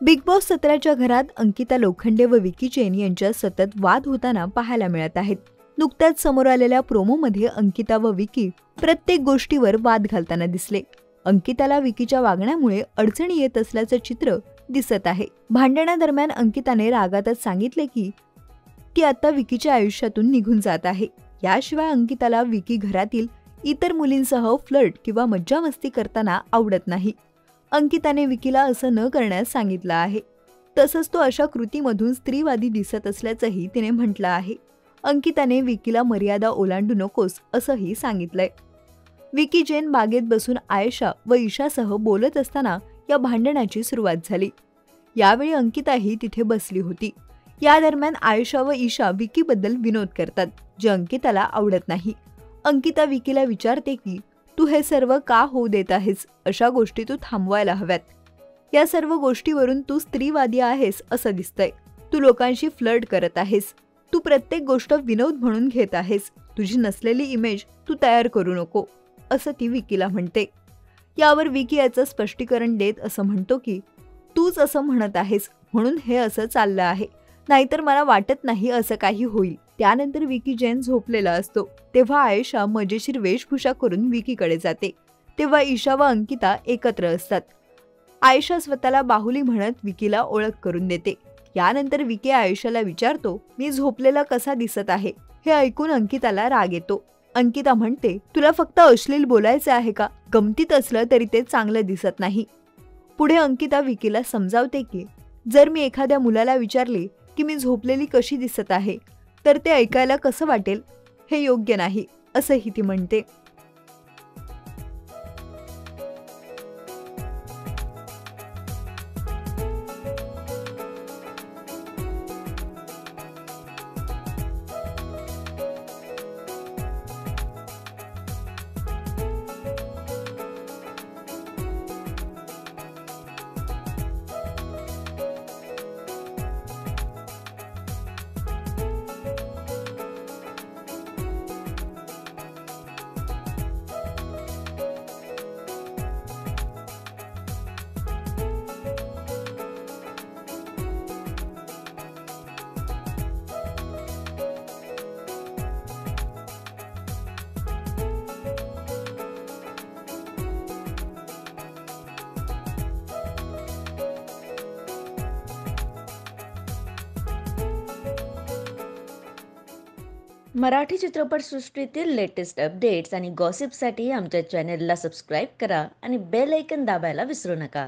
Big boss 17च्या घरात अंकिता लोखंडे व विकी जैन यांच्यात सतत वाद होताना पाहायला मिळत आहेत. नुकत्याच समोर आलेल्या प्रोमोमध्ये अंकिता व विकी प्रत्येक गोष्टीवर वाद घालताना दिसले. अंकिताला विकीच्या वागण्यामुळे अडचणी येत असल्याचं चित्र दिसत आहे. भांडणादरम्यान अंकिताने रागातच सांगितले की ती आता विकीच्या आयुष्यातून निघून जात आहे. याशिवाय अंकिताला विकी घरातील इतर मुलींसह फ्लर्ट किंवा मज्जामस्ती करताना आवडत नाही. अंकिताने विकीला असं न करण्यास सांगितलं आहे. तसंच तो अशा कृतीमधून स्त्रीवादी दिसत असल्याचंही तिने म्हटलं आहे. अंकिताने विकीला मर्यादा ओलांडू नकोस असंही सांगितलंय. विकी जैन बागेत बसून आयशा व ईशासह बोलत असताना या भांडणाची सुरुवात झाली. यावेळी अंकिताही तिथे बसली होती. या दरम्यान आयशा व ईशा विकीबद्दल विनोद करतात, जे अंकिताला आवडत नाही. अंकिता विकीला विचारते की तू हे सर्व का होऊ देत आहेस? अशा गोष्टी तू थांबवायला हव्यात. या सर्व गोष्टीवरून तू स्त्रीवादी आहेस असं दिसतंय. तू लोकांशी फ्लर्ट करत आहेस. तू प्रत्येक गोष्ट विनोद म्हणून घेत आहेस. तुझी नसलेली इमेज तू तयार करू नको असं ती विकीला म्हणते. यावर विकी याचं स्पष्टीकरण देत असं म्हणतो की तूच असं म्हणत आहेस म्हणून हे असं चाललं आहे, नाहीतर मला वाटत नाही असं काही होईल. त्यानंतर विकी जैन झोपलेला असतो तेव्हा आयशा मजेशीर वेशभूषा करून विकीकडे जाते. तेव्हा ईशा व अंकिता एकत्र असतात. आयशा स्वतःला बाहुली म्हणत विकीला ओळख करून देते. यानंतर विकी आयशाला विचारतो, मी झोपलेला कसा दिसत आहे? हे ऐकून अंकिताला राग येतो. अंकिता म्हणते, तुला फक्त अश्लील बोलायचे आहे का? गमतीत असलं तरी ते चांगलं दिसत नाही. पुढे अंकिता विकीला समजावते की जर मी एखाद्या मुलाला विचारले की मी झोपलेली कशी दिसत आहे तर ते ऐकायला कसं वाटेल, हे योग्य नाही असंही ती म्हणते. मराठी चित्रपटसृष्टीतील लेटेस्ट अपडेट्स आणि गॉसिपसाठी आमच्या चॅनेलला सबस्क्राईब करा आणि बेल ऐकन दाबायला विसरू नका.